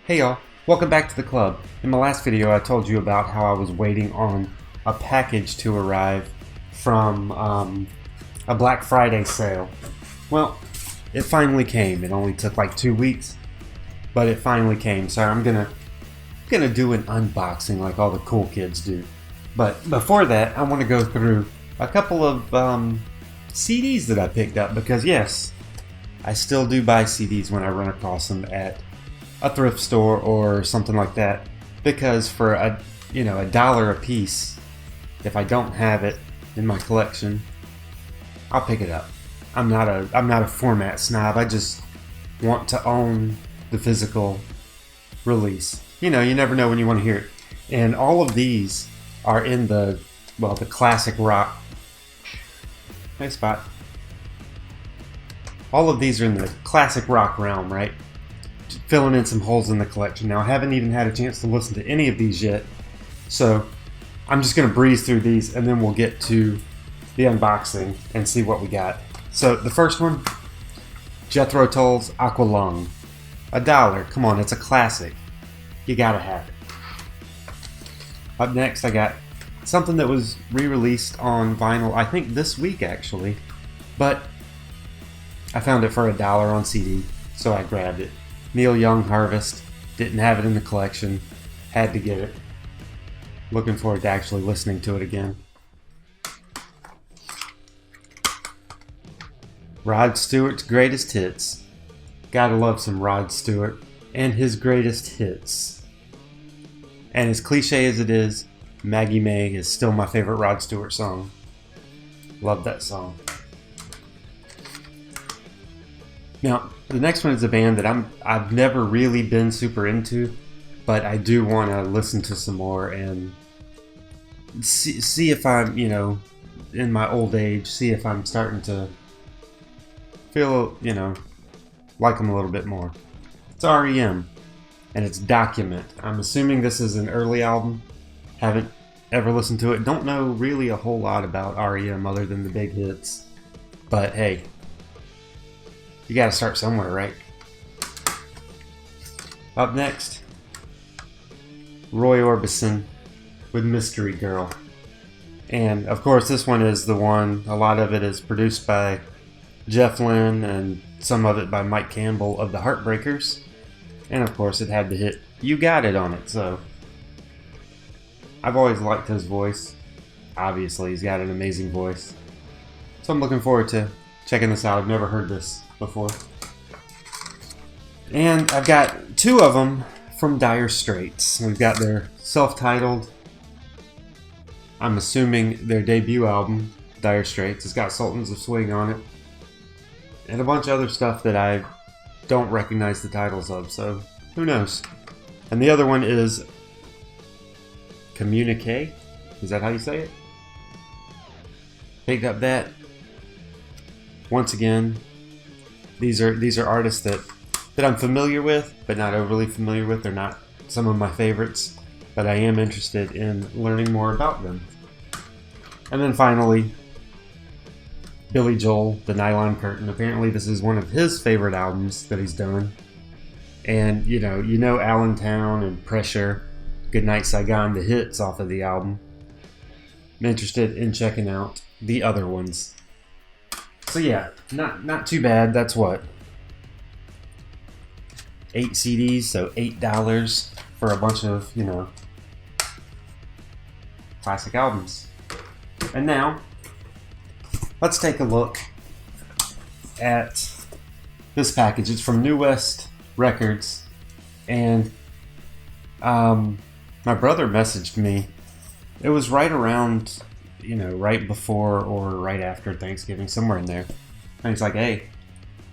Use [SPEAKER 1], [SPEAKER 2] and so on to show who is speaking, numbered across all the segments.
[SPEAKER 1] Hey y'all, welcome back to the club. In my last video I told you about how I was waiting on a package to arrive from a Black Friday sale. Well, it finally came. It only took like 2 weeks, but it finally came. So I'm gonna do an unboxing like all the cool kids do. But before that, I want to go through a couple of CDs that I picked up because yes, I still do buy CDs when I run across them at a thrift store or something like that, because for $1 a piece, if I don't have it in my collection, I'll pick it up. I'm not a format snob. I just want to own the physical release. You never know when you want to hear it. And all of these are in the classic rock. Nice spot. All of these are in the classic rock realm, right? Filling in some holes in the collection. Now, I haven't even had a chance to listen to any of these yet, so I'm just going to breeze through these and then we'll get to the unboxing and see what we got. So the first one, Jethro Tull's Aqualung. $1. Come on, it's a classic. You gotta have it. Up next, I got something that was re-released on vinyl, I think this week actually, but I found it for $1 on CD, so I grabbed it. Neil Young Harvest. Didn't have it in the collection. Had to get it. Looking forward to actually listening to it again. Rod Stewart's Greatest Hits. Gotta love some Rod Stewart and his greatest hits. And as cliche as it is, Maggie May is still my favorite Rod Stewart song. Love that song. Now, the next one is a band that I've never really been super into, but I do want to listen to some more and see if I'm, in my old age, see if I'm starting to feel, like them a little bit more. It's REM, and it's Document. I'm assuming this is an early album. Haven't ever listened to it. Don't know really a whole lot about REM other than the big hits, but hey, you gotta start somewhere, right? Up next, Roy Orbison with Mystery Girl. And of course this one is the one, a lot of it is produced by Jeff Lynne and some of it by Mike Campbell of the Heartbreakers. And of course it had the hit You Got It on it, so I've always liked his voice. Obviously he's got an amazing voice. So I'm looking forward to checking this out. I've never heard this before. And I've got two of them from Dire Straits. We've got their self-titled, I'm assuming their debut album, Dire Straits. It's got Sultans of Swing on it. And a bunch of other stuff that I don't recognize the titles of, so who knows. And the other one is Communique. Is that how you say it? Picked up that. Once again, these are artists that I'm familiar with, but not overly familiar with. They're not some of my favorites, but I am interested in learning more about them. And then finally, Billy Joel, The Nylon Curtain. Apparently this is one of his favorite albums that he's done. And you know Allentown and Pressure, Goodnight Saigon, the hits off of the album. I'm interested in checking out the other ones. So yeah, not too bad. That's what? 8 CDs, so $8 for a bunch of, classic albums. And now, let's take a look at this package. It's from New West Records, and my brother messaged me. It was right around, right before or right after Thanksgiving, somewhere in there. And he's like, hey,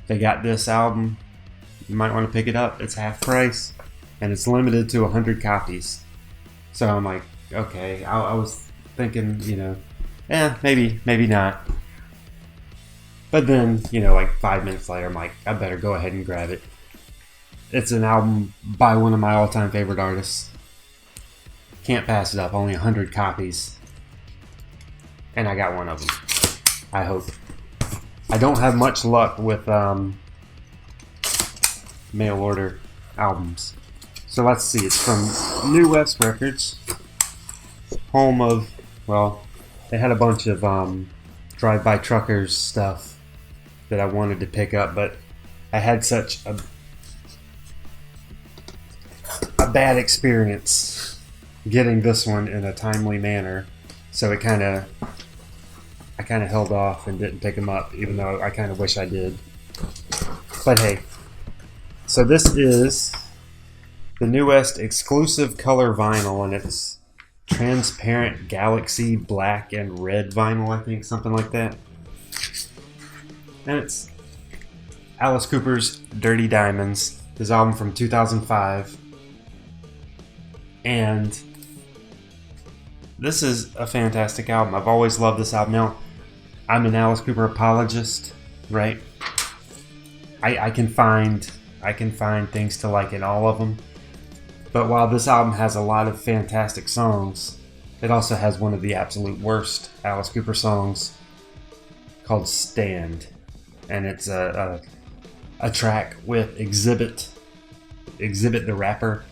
[SPEAKER 1] they got this album. You might want to pick it up. It's half price, and it's limited to 100 copies. So I'm like, okay. I was thinking, maybe not. But then, like 5 minutes later, I'm like, I better go ahead and grab it. It's an album by one of my all-time favorite artists. Can't pass it up. Only 100 copies. And I got one of them. I hope. I don't have much luck with mail order albums. So let's see, it's from New West Records, home of, well, they had a bunch of drive-by truckers stuff that I wanted to pick up, but I had such a bad experience getting this one in a timely manner, so I kind of held off and didn't pick them up, even though I kind of wish I did. But hey, so this is the New West exclusive color vinyl, and it's transparent galaxy black and red vinyl, I think, something like that. And it's Alice Cooper's Dirty Diamonds, his album from 2005. And this is a fantastic album. I've always loved this album. Now, I'm an Alice Cooper apologist, right? I can find things to like in all of them. But while this album has a lot of fantastic songs, it also has one of the absolute worst Alice Cooper songs called Stand. And it's a track with Exhibit the rapper.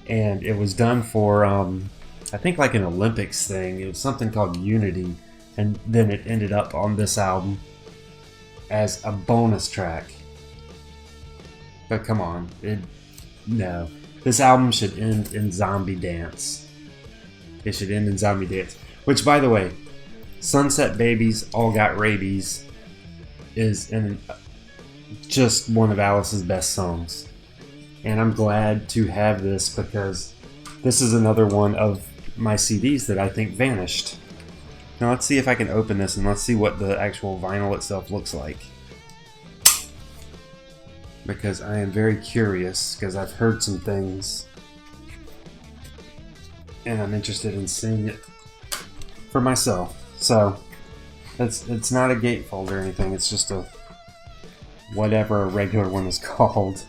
[SPEAKER 1] And it was done for, I think, like an Olympics thing. It was something called Unity. And then it ended up on this album as a bonus track. But come on, no. This album should end in Zombie Dance. It should end in Zombie Dance. Which, by the way, Sunset Babies All Got Rabies is just one of Alice's best songs. And I'm glad to have this because this is another one of my CDs that I think vanished. Now let's see if I can open this and let's see what the actual vinyl itself looks like. Because I am very curious, because I've heard some things and I'm interested in seeing it for myself. So it's not a gatefold or anything, it's just a whatever a regular one is called.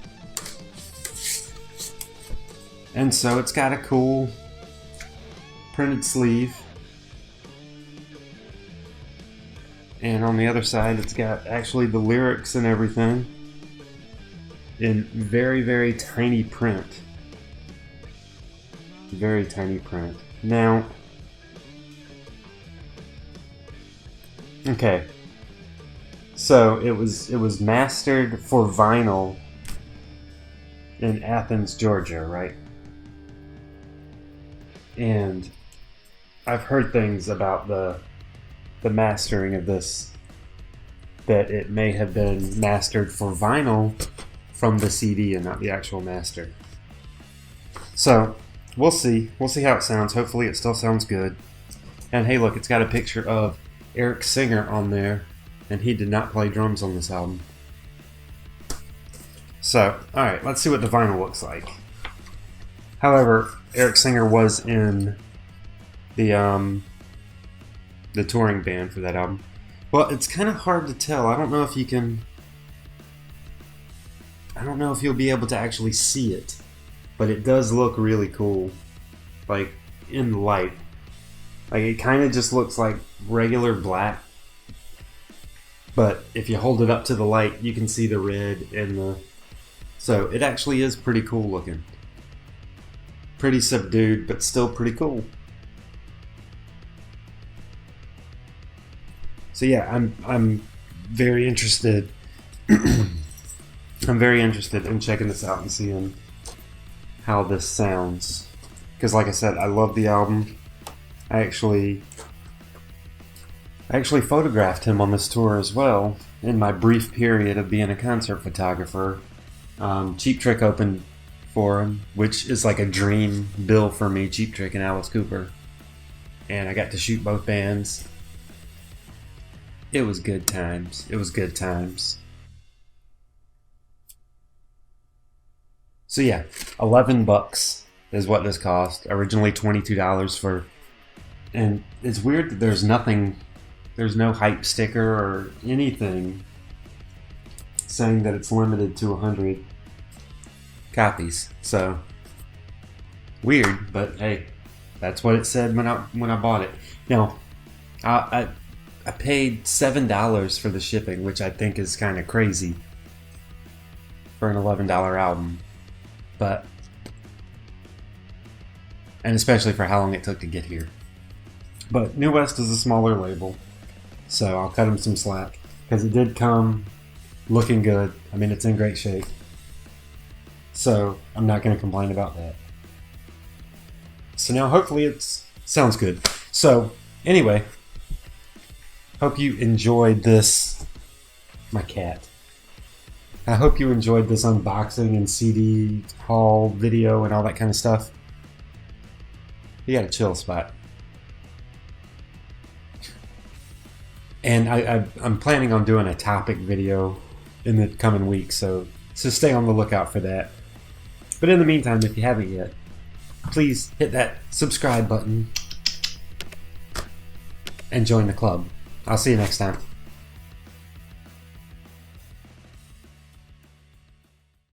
[SPEAKER 1] And so it's got a cool printed sleeve. And on the other side it's got actually the lyrics and everything in very, very tiny print. Very tiny print. Now, okay. So it was mastered for vinyl in Athens, Georgia, right? And I've heard things about the mastering of this, that it may have been mastered for vinyl from the CD and not the actual master. So we'll see how it sounds. Hopefully it still sounds good. And hey, look, it's got a picture of Eric Singer on there, and he did not play drums on this album. So alright, let's see what the vinyl looks like. However, Eric Singer was in the touring band for that album. Well, it's kind of hard to tell. I don't know if you'll be able to actually see it, but it does look really cool, like in the light. Like it kind of just looks like regular black, but if you hold it up to the light, you can see the red and so it actually is pretty cool looking. Pretty subdued, but still pretty cool. So yeah, I'm very interested. I'm very interested in checking this out and seeing how this sounds. Because like I said, I love the album. I actually photographed him on this tour as well in my brief period of being a concert photographer. Cheap Trick opened for him, which is like a dream bill for me, Cheap Trick and Alice Cooper. And I got to shoot both bands. It was good times. It was good times. So yeah, $11 is what this cost. Originally $22 for, and it's weird that there's no hype sticker or anything saying that it's limited to 100 copies. So weird, but hey, that's what it said when I bought it. Now, I paid $7 for the shipping, which I think is kind of crazy for an $11 album. But and especially for how long it took to get here. But New West is a smaller label, so I'll cut them some slack, because it did come looking good. I mean, it's in great shape, so I'm not going to complain about that. So now hopefully it sounds good. So anyway, hope you enjoyed this. My cat. I hope you enjoyed this unboxing and CD haul video and all that kind of stuff. You got a chill spot. And I'm planning on doing a topic video in the coming weeks, so stay on the lookout for that. But in the meantime, if you haven't yet, please hit that subscribe button and join the club. I'll see you next time.